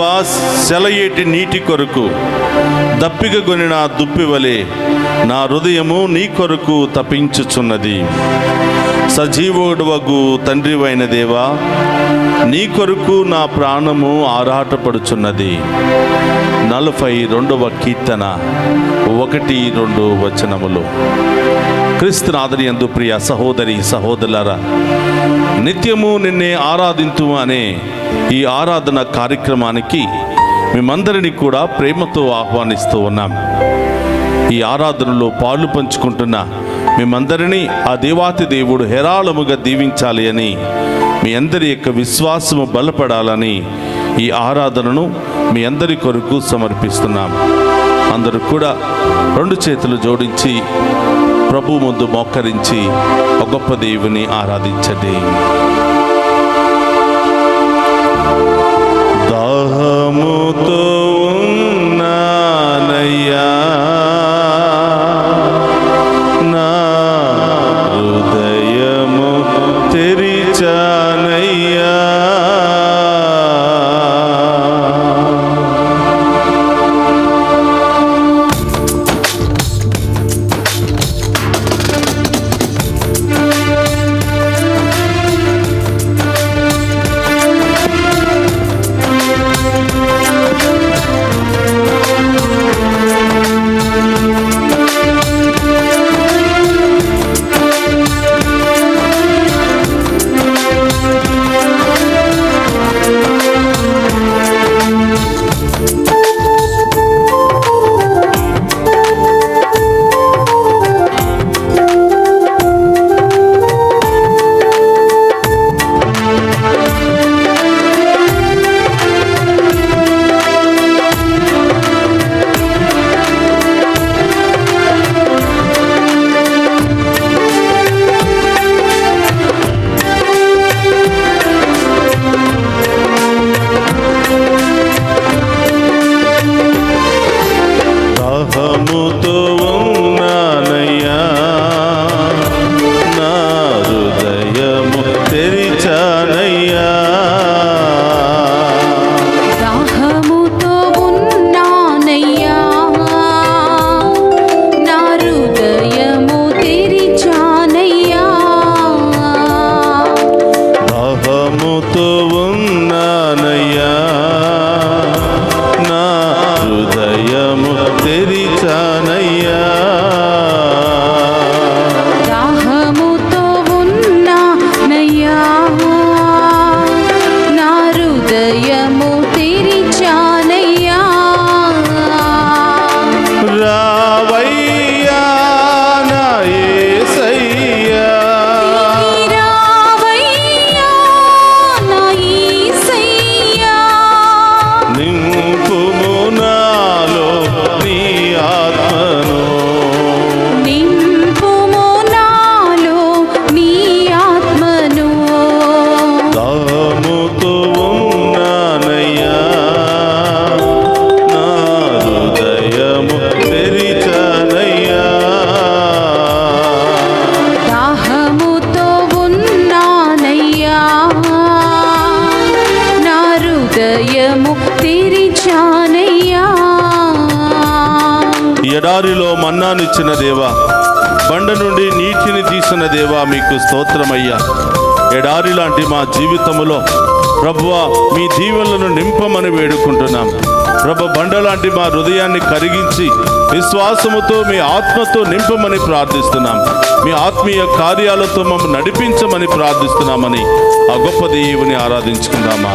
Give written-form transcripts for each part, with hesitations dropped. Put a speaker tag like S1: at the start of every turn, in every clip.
S1: దేవా, సెలయేటి నీటి కొరకు దప్పిక కొనిన దుప్పివలే నా హృదయము నీ కొరకు తపించుచున్నది. సజీవుడవగు తండ్రివైన దేవా, నీ కొరకు నా ప్రాణము ఆరాటపడుచున్నది. 42వ కీర్తన 1-2 వచనములు. క్రీస్తునాథుని యందు ప్రియ సహోదరి సహోదరులారా, నిత్యము నిన్నే ఆరాధింతు అనే ఈ ఆరాధన కార్యక్రమానికి మేమందరినీ కూడా ప్రేమతో ఆహ్వానిస్తూ ఉన్నాం. ఈ ఆరాధనలో పాలు పంచుకుంటున్న మేమందరినీ ఆ దేవాతి దేవుడు హేరాళముగా దీవించాలి అని, మీ అందరి యొక్క విశ్వాసము బలపడాలని ఈ ఆరాధనను మీ అందరి కొరకు సమర్పిస్తున్నాం. అందరూ కూడా 2 చేతులు జోడించి ప్రభు ముందు మోకరించి ఒక గొప్ప దేవుని ఆరాధించండి. దాహముతో ఉన్నానయ్యా, నా హృదయము తెరిచానయ్యా, ఎడారిలో మన్నానిచ్చిన దేవా, బండ నుండి నీటిని తీసిన దేవా, మీకు స్తోత్రమయ్యా. ఎడారి లాంటి మా జీవితములో ప్రభువా, మీ దీవెనలను నింపమని వేడుకుంటున్నాం. ప్రభు, బండ లాంటి మా హృదయాన్ని కరిగించి విశ్వాసముతో మీ ఆత్మతో నింపమని ప్రార్థిస్తున్నాం. మీ ఆత్మీయ కార్యాలతో మమ్మల్ని నడిపించమని ప్రార్థిస్తున్నామని ఆ గొప్ప దేవుని ఆరాధించుకుందామా.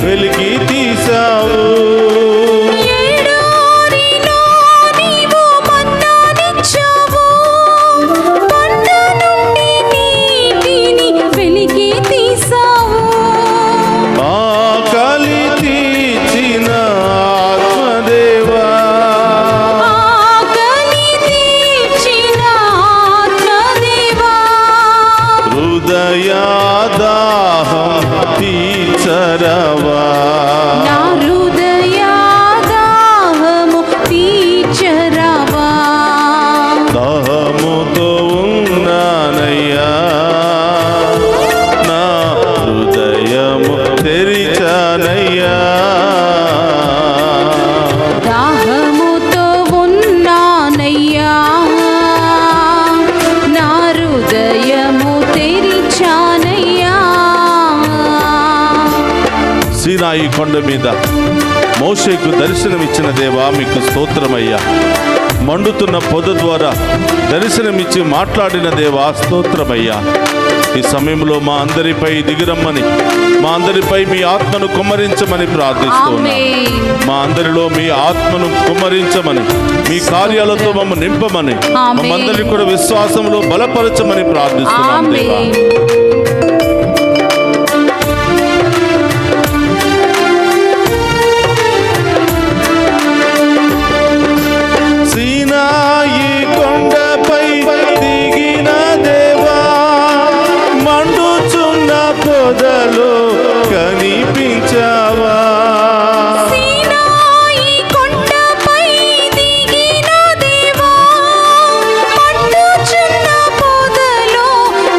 S1: వెలి
S2: నా హృదయ దాహము తీర్చరావా.
S1: దాహముతో ఉన్నానయ్యా, నా హృదయము తెరిచానయ్యా.
S2: దాహముతో ఉన్నానయ్యా, నా హృదయము తెరిచానయ్యా.
S1: సీనాయి కొండ మీద మోషేకు దర్శనమిచ్చిన దేవా మీకు స్తోత్రమయ్యా. మండుతున్న పొద ద్వారా దర్శనమిచ్చి మాట్లాడిన దేవా స్తోత్రమయ్యా. ఈ సమయంలో మా అందరిపై దిగిరమ్మని, మా అందరిపై మీ ఆత్మను కుమ్మరించమని ప్రార్థిస్తున్నాం. మా అందరిలో మీ ఆత్మను కుమ్మరించమని, మీ కార్యాలతో మమ్మల్ని నింపమని, మమ్మందరినీ కూడా విశ్వాసంలో బలపరచమని ప్రార్థిస్తున్నాం దేవా. సీనాయి కొండపై దిగిన దేవా, మండుచున్న పొదలో కనిపించావా.
S2: సీనాయి కొండపై దిగిన దేవా, మండుచున్న పొదలో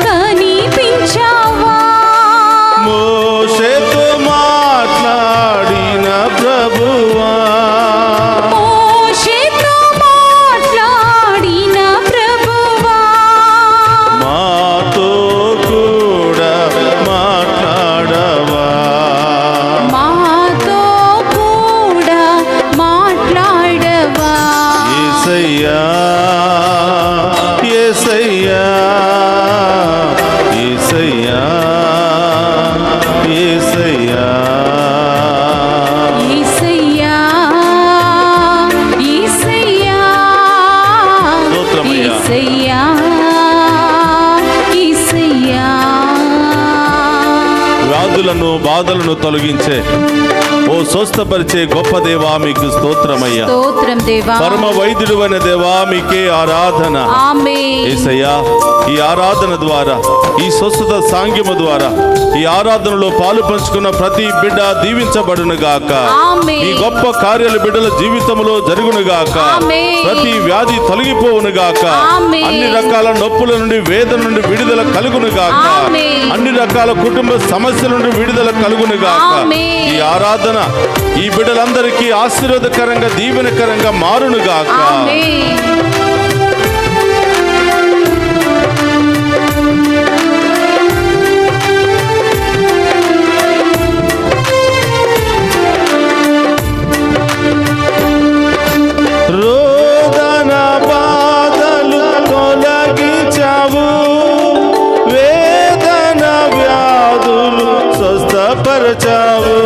S2: కనిపించావా.
S1: మోషేతో మాట్లాడిన ప్రభువా,
S2: మోషేతో మాట్లాడిన ప్రభువా,
S1: మాతో కూడా మాట్లాడవా.
S2: మాతో కూడా మాట్లాడవా.
S1: యేసయ్యా, యేసయ్యా, యేసయ్యా, యేసయ్యా.
S2: యేసయ్యా, యేసయ్యా,
S1: స్తోత్రమయ్యా.
S2: యేసయ్యా, యేసయ్యా.
S1: వ్యాధులను బాధలను తొలగించే, ఓ స్వస్థపరిచే గొప్ప దేవా మీకు స్తోత్రమయ్యా.
S2: స్తోత్రం దేవా.
S1: పరమ వైద్యుడు అయిన దేవా మీకే ఆరాధన.
S2: ఆమేన్.
S1: యేసయ్యా, ఈ ఆరాధన ద్వారా, ఈ స్వస్థత సాంగ్యము ద్వారా, ఈ ఆరాధనలో పాలు పంచుకున్న ప్రతి బిడ్డ దీవించబడును గాక.
S2: ఆమేన్.
S1: ఈ గొప్ప కార్యాలు బిడ్డల జీవితంలో జరుగును గాక.
S2: ఆమేన్.
S1: ప్రతి వ్యాధి తొలగిపోవును గాక.
S2: ఆమేన్.
S1: అన్ని రకాల నొప్పుల నుండి, వేదన నుండి విడుదల కలుగును గాక.
S2: ఆమేన్.
S1: అన్ని రకాల కుటుంబ సమస్యల నుండి విడుదల కలుగును గాక.
S2: ఆమేన్.
S1: ఈ ఆరాధన ఈ బిడ్డలందరికీ ఆశీర్వాదకరంగా, దీవెనకరంగా మారును గాక.
S2: ఆమేన్.
S1: రోదన బాధలు తొలగించావు, వేదన వ్యాధులు స్వస్థపరచావు.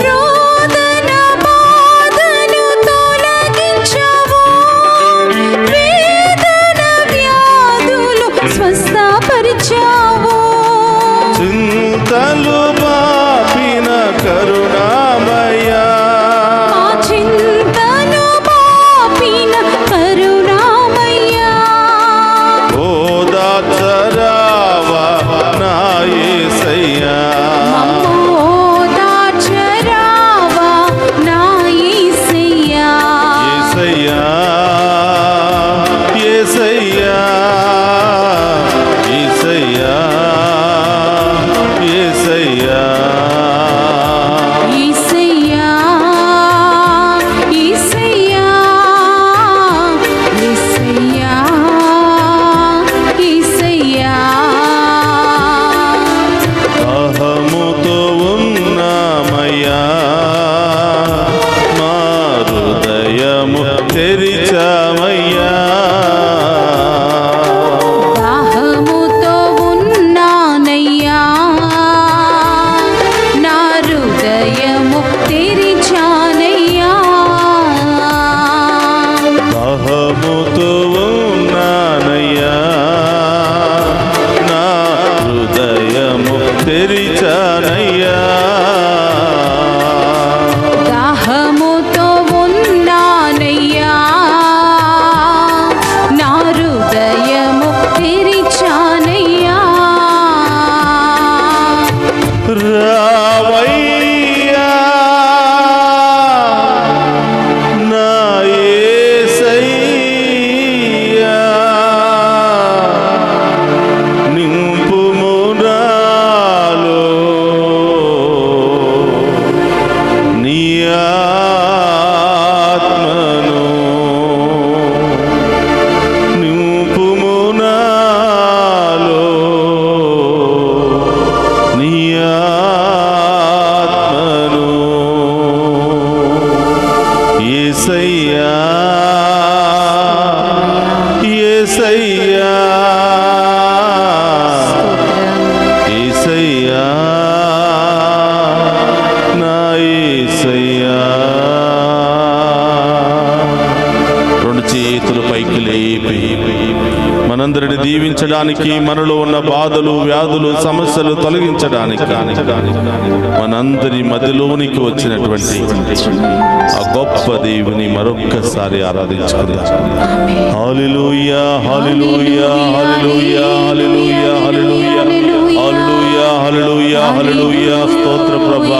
S2: రోదన బాధలు తొలగించావు, వేదన వ్యాధులు స్వస్థపరిచావు.
S1: చింతలు బాపిన కరుణామయ్యా,
S2: మా చింతను బాపిన కరుణామయ్యా.
S1: ఓదార్చరావా నా యేసయ్యా.
S2: మమ్మోదార్చరావా
S1: దీవించడానికి, మనలో ఉన్న బాధలు, వ్యాధులు, సమస్యలు తొలగించడానికి మనందరి మధ్యలోనికి వచ్చినటువంటి ఆ గొప్ప దేవుని మరొక్కసారి ఆరాధించుకుందాం. హల్లెలూయా, హల్లెలూయా, హల్లెలూయా, హల్లెలూయా, హల్లెలూయా, హల్లెలూయా, హల్లెలూయా, హల్లెలూయా. స్తోత్ర ప్రభా.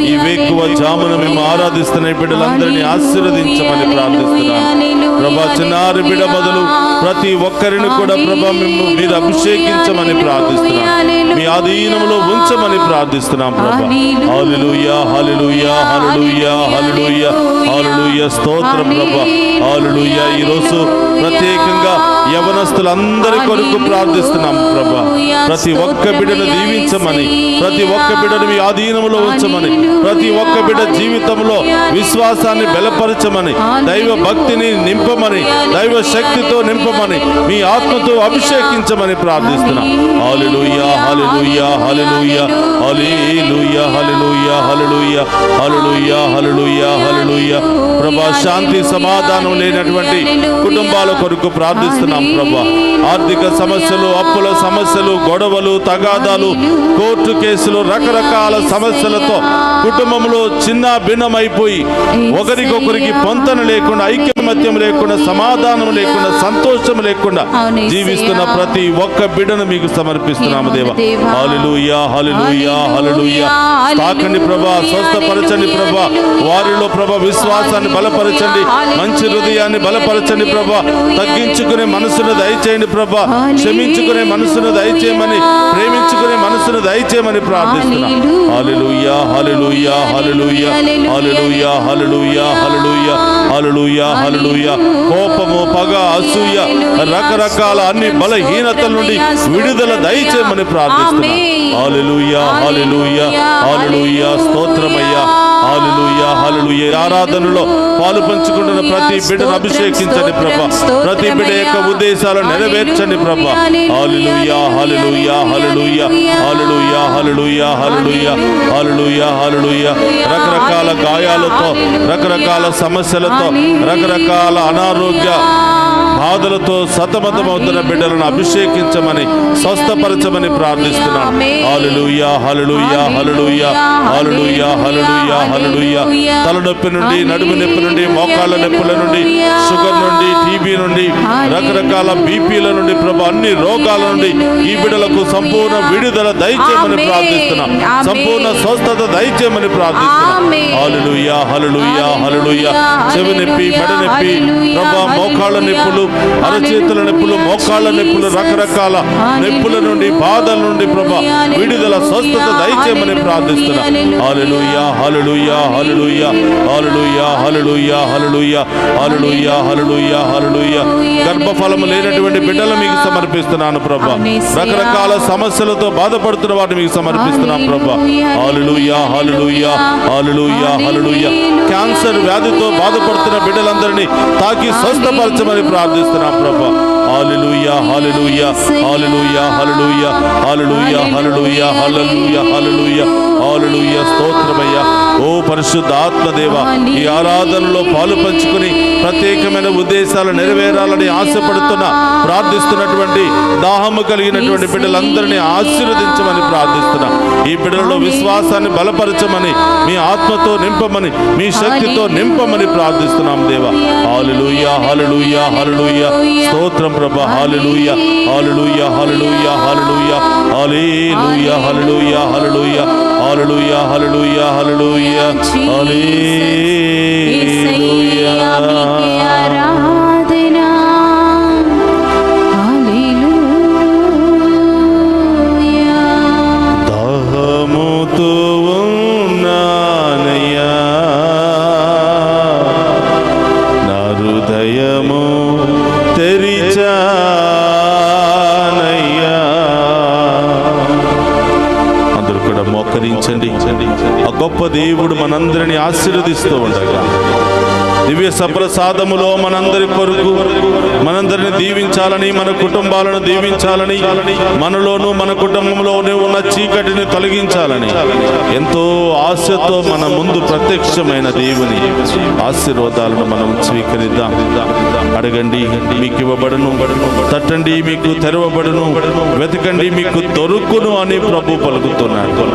S1: ఈ వేకువ జామున మేము ఆరాధిస్తున్న బిడ్డలందరినీ ఆశీర్వదించమని ప్రార్థిస్తున్నాను ప్రభా. చిన్నారి బిడ్డ మొదలు ప్రతి ఒక్కరిని కూడా ప్రభా మీరు అభిషేకించమని ప్రార్థిస్తున్నాం. మీ ఆధీనంలో ఉంచమని ప్రార్థిస్తున్నాం ప్రభా. హల్లెలూయా, హల్లెలూయా, హల్లెలూయా, హల్లెలూయా, హల్లెలూయా. స్తోత్రం ప్రభా. హల్లెలూయా. ఈరోజు ప్రత్యేకంగా యవనస్తులందరి కొరకు ప్రార్థిస్తున్నాం ప్రభా. ప్రతి ఒక్క బిడ్డను దీవించమని, ప్రతి ఒక్క బిడ్డను మీ ఆధీనంలో ఉంచమని, ప్రతి ఒక్క బిడ్డ జీవితంలో విశ్వాసాన్ని బలపరచమని, దైవ భక్తిని నింపమని, దైవ శక్తితో నింపమని, మీ ఆత్మతో అభిషేకించమని ప్రార్థిస్తున్నాం. హల్లెలూయా, హల్లెలూయా, హల్లెలూయా, హల్లెలూయా, హల్లెలూయా, హల్లెలూయా, హల్లెలూయా, హల్లెలూయా, హల్లెలూయా. ప్రభా, శాంతి సమాధానం లేనటువంటి కుటుంబాల కొరకు ప్రార్థిస్తున్నాం ప్రభా. ఆర్థిక సమస్యలు, అప్పుల సమస్యలు, గొడవలు, తగాదాలు, కోర్టు కేసులు, రకరకాల సమస్యలతో కుటుంబంలో చిన్న భిన్నమైపోయి ఒకరికొకరికి పొంతన లేకుండా, ఐక్యమత్యం లేకుండా, సమాధానం లేకుండా, సంతోషం లేకుండా జీవిస్తున్న ప్రతి ఒక్క బిడ్డను మీకు సమర్పిస్తున్నాము దేవా. హల్లెలూయా, హల్లెలూయా, హల్లెలూయా. తాకండి ప్రభా, స్వస్థపరచండి ప్రభా. వారిలో ప్రభా విశ్వాసాన్ని బలపరచండి, మంచి హృదయాన్ని బలపరచండి ప్రభా. తగ్గించుకునే మనసును దయచేయండి ప్రభా. క్షమించుకునే మనసును దయచేయమని, ప్రేమించుకునే మనసును దయచేయమని ప్రార్థిస్తున్నాం. హల్లెలూయా, హల్లెలూయా, హల్లెలూయా, హల్లెలూయా, హల్లెలూయా, హల్లెలూయా, హల్లెలూయా, హల్లెలూయా. కోపము, పగ, అసూయ, రకరకాల అన్ని బలహీనతల నుండి విడుదల దయచేయమని ప్రార్థిస్తున్నాం. హల్లెలూయా, హల్లెలూయా, హల్లెలూయా. స్తోత్రమయ్యా. హల్లెలూయా, హల్లెలూయా. ఆరాధనలో పాలు పంచుకుంటున్న ప్రతి బిడ్డను అభిషేకించండి ప్రభా. ప్రతి బిడ్డ యొక్క ఉద్దేశాలను నెరవేర్చండి ప్రభా. హల్లెలూయా, హల్లెలూయా, హల్లెలూయా, హల్లెలూయా, హల్లెలూయా, హల్లెలూయా, హల్లెలూయా, హల్లెలూయా. రకరకాల గాయాలతో, రకరకాల సమస్యలతో, రకరకాల అనారోగ్య బాధలతో సతమతమవుతున్న బిడ్డలను అభిషేకించమని, స్వస్థపరచమని ప్రార్థిస్తున్నాను. హల్లెలూయా, హల్లెలూయా, హల్లెలూయా, హల్లెలూయా, హల్లెలూయా, హల్లెలూయా. తలనొప్పి నుండి, నడుము నొప్పి నుండి, మోకాళ్ళ నొప్పుల నుండి, షుగర్ నుండి, టీబీ నుండి, రకరకాల బీపీల నుండి ప్రభా, అన్ని రోగాల నుండి ఈ బిడ్డలకు సంపూర్ణ విడుదల దయచేయమని ప్రార్థిస్తున్నాం. సంపూర్ణ స్వస్థత దయచేయమని ప్రార్థిస్తున్నాం. హల్లెలూయా, హల్లెలూయా, హల్లెలూయా. చెవి నొప్పి, మెడ నొప్పి ప్రభా, మోకాళ్ళ నొప్పులు, అరచేతుల నొప్పులు, మోకాళ్ళ నొప్పులు, రకరకాల నొప్పుల నుండి, బాధల నుండి ప్రభా విడుదల స్వస్థత దయచేయమని ప్రార్థిస్తున్నాం. హల్లెలూయా, హల్లెలూయా, హల్లెలూయా, హల్లెలూయా, హల్లెలూయా, హల్లెలూయా, హల్లెలూయా, హల్లెలూయా, హల్లెలూయా. గర్భఫలము లేనటువంటి బిడ్డలు మీకు సమర్పిస్తున్నాను ప్రభా. రకరకాల సమస్యలతో బాధపడుతున్న వాటిని మీకు సమర్పిస్తున్నాం ప్రభా. హల్లెలూయా, హల్లెలూయా, హల్లెలూయా, హల్లెలూయా. క్యాన్సర్ వ్యాధితో బాధపడుతున్న బిడ్డలందరినీ తాకి స్వస్థపరచమని ప్రార్థిస్తున్నాం ప్రభా. హల్లెలూయా, హల్లెలూయా, హల్లెలూయా, హల్లెలూయా, హల్లెలూయా, హల్లెలూయా, హల్లెలూయా, హల్లెలూయా, హల్లెలూయా. స్తోత్రమయ్యా. ఓ పరిశుద్ధ ఆత్మదేవా, ఈ ఆరాధనలో పాలు పంచుకుని ప్రత్యేకమైన ఉద్దేశాలు నెరవేరాలని ఆశపడుతున్న, ప్రార్థిస్తున్నటువంటి, దాహము కలిగినటువంటి బిడ్డలందరినీ ఆశీర్వదించమని ప్రార్థిస్తున్నా. ఈ బిడ్డలలో విశ్వాసాన్ని బలపరచమని, మీ ఆత్మతో నింపమని, మీ శక్తితో నింపమని ప్రార్థిస్తున్నాం దేవా. హల్లెలూయా, హల్లెలూయా, హల్లెలూయా. స్తోత్రం ప్రభా. హల్లెలూయా, హల్లెలూయా, హల్లెలూయా, హల్లెలూయా, హల్లెలూయా, హల్లెలూయా, హల్లెలూయా, హల్లెలూయా, హల్లెలూయా, హల్లెలూయా, హల్లెలూయా.
S2: ఆరాధనా. హల్లెలూయా.
S1: దాహముతో ఉన్నానయ్యా, నా హృదయము తెరిచానయ్యా. అందరూ కూడా మోకరించండి. ఆ గొప్ప దేవుడు మనందరినీ ఆశీర్వదిస్తూ ఉండగా దివ్య సప్రసాదములో మనందరి కొరకు మనందరిని దీవించాలని, మన కుటుంబాలను దీవించాలని, మనలోనూ మన కుటుంబంలోనూ ఉన్న చీకటిని తొలగించాలని ఎంతో ఆశతో మన ముందు ప్రత్యక్షమైన దేవుని ఆశీర్వాదాలను మనం స్వీకరిద్దాం. అడగండి మీకు ఇవ్వబడును, తట్టండి మీకు తెరవబడును, వెతకండి మీకు దొరుకును అని ప్రభు పలుకుతున్నాడు.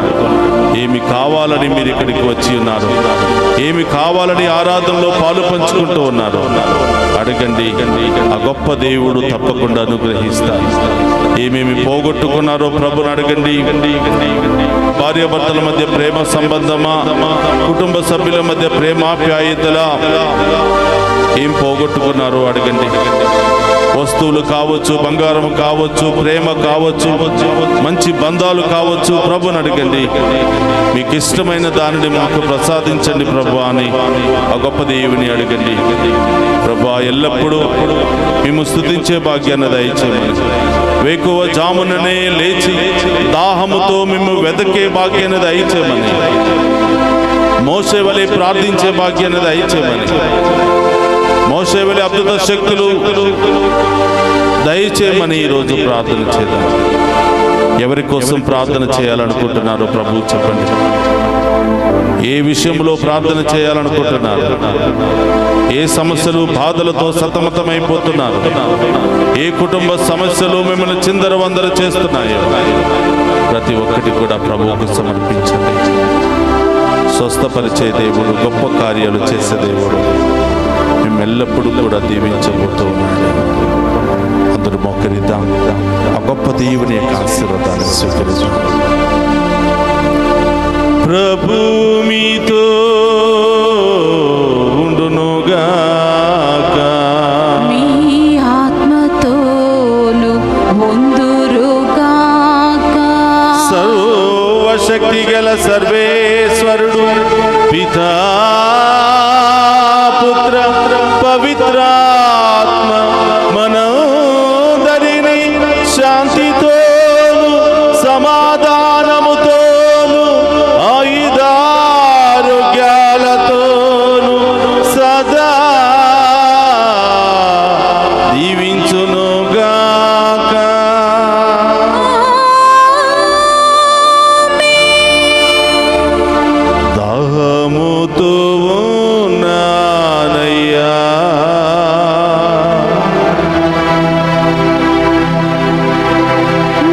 S1: ఏమి కావాలని మీరు ఇక్కడికి వచ్చి ఉన్నారు? ఏమి కావాలని ఆరాధనలో పాలు పంచుకుంటూ ఉన్నారు? అడగండి, ఆ గొప్ప దేవుడు తప్పకుండా అనుగ్రహిస్తారు. ఏమేమి పోగొట్టుకున్నారో ప్రభుని అడగండి. భార్యాభర్తల మధ్య ప్రేమ సంబంధమా, కుటుంబ సభ్యుల మధ్య ప్రేమాప్యాయతలా, ఏం పోగొట్టుకున్నారో అడగండి. వస్తువులు కావచ్చు, బంగారం కావచ్చు, ప్రేమ కావచ్చు, మంచి బంధాలు కావచ్చు, ప్రభుని అడగండి. మీకు ఇష్టమైన దానిని మాకు ప్రసాదించండి ప్రభు అని ఆ గొప్ప దేవుని అడగండి. ప్రభు ఎల్లప్పుడూ మేము స్తుతించే భాగ్యాన్ని దయచేయమని, వేకువ జాముననే లేచి దాహముతో మేము వెతకే భాగ్యాన్ని దయచేయమని, మోసే వలె ప్రార్థించే భాగ్యాన్ని దయచేయమని, మోసే వలె అద్భుత శక్తులు దయచేయమని ఈరోజు ప్రార్థన చేద్దాం. ఎవరి కోసం ప్రార్థన చేయాలనుకుంటున్నారో ప్రభు చెప్పండి. ఏ విషయంలో ప్రార్థన చేయాలనుకుంటున్నారు? ఏ సమస్యలు బాధలతో సతమతమైపోతున్నారు? ఏ కుటుంబ సమస్యలు మిమ్మల్ని చిందరవందర చేస్తున్నాయో ప్రతి ఒక్కటి కూడా ప్రభువుకు సమర్పించండి. స్వస్థపరిచే దేవుడు, గొప్ప కార్యాలు చేసే దేవుడు మేము ఎల్లప్పుడూ కూడా దీవించబోతూ ఉన్నాడు. అందరూ మొక్కరిద్దాం. ఆ గొప్ప దేవుని యొక్క ఆశీర్వాదాన్ని స్వీకరిద్దాం. ప్రభు మీతో ఉండునుగాక,
S2: మీ ఆత్మతోను ఉందురుగాక.
S1: సర్వశక్తి గల సర్వేశ్వరుడు పితా పుత్ర పవిత్రాత్మ మనందరినీ శాంతితోను సమాధానముతోను ఆయుధారోగ్యాలతోను సదా దీవించునుగాక. దాహముతో ఉన్నానయ్యా,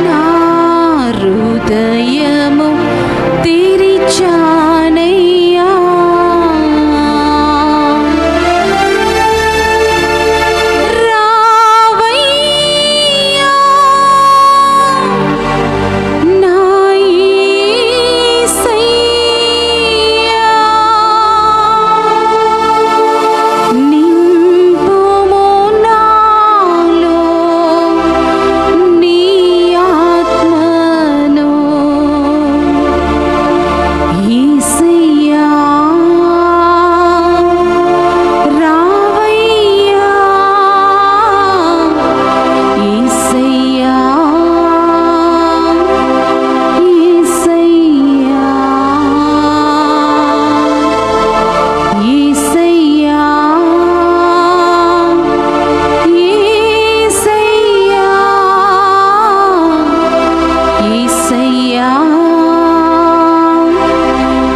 S2: నా హృదయము తెరిచానయ్యా, రావయ్యా నా యేసయ్యా, నింపుము నాలో నీ ఆత్మను. యేసయ్యా రావయ్యా, యేసయ్యా, యేసయ్యా, యేసయ్యా, యేసయ్యా, యేసయ్యా,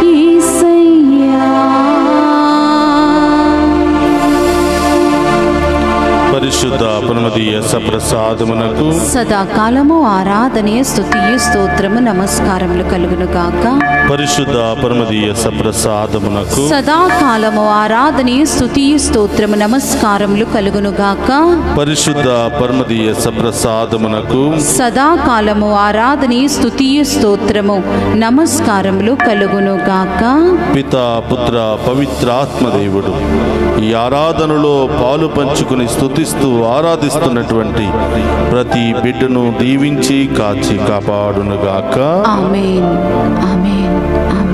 S2: యేసయ్యా.
S1: పరిశుద్ధ పరమదీయ సప్రసాదమునకు
S2: సదాకాలము ఆరాధనే స్తుతియు స్తోత్రము నమస్కారములు కలుగును గాక.
S1: పరిశుద్ధ పరమదీయ సప్రసాదమునకు
S2: సదాకాలము ఆరాధనే స్తుతియు స్తోత్రము నమస్కారములు కలుగును గాక.
S1: పరిశుద్ధ పరమదీయ సప్రసాదమునకు
S2: సదాకాలము ఆరాధనే స్తుతియు స్తోత్రము నమస్కారములు కలుగును గాక.
S1: పితా పుత్ర పవిత్రాత్మ దేవుడు ఈ ఆరాధనలో పాలు పంచుకుని స్తుతిస్తూ ఆరాధిస్తున్నటువంటి ప్రతి బిడ్డను దీవించి కాచి కాపాడునుగాక.
S2: ఆమేన్, ఆమేన్, ఆమేన్.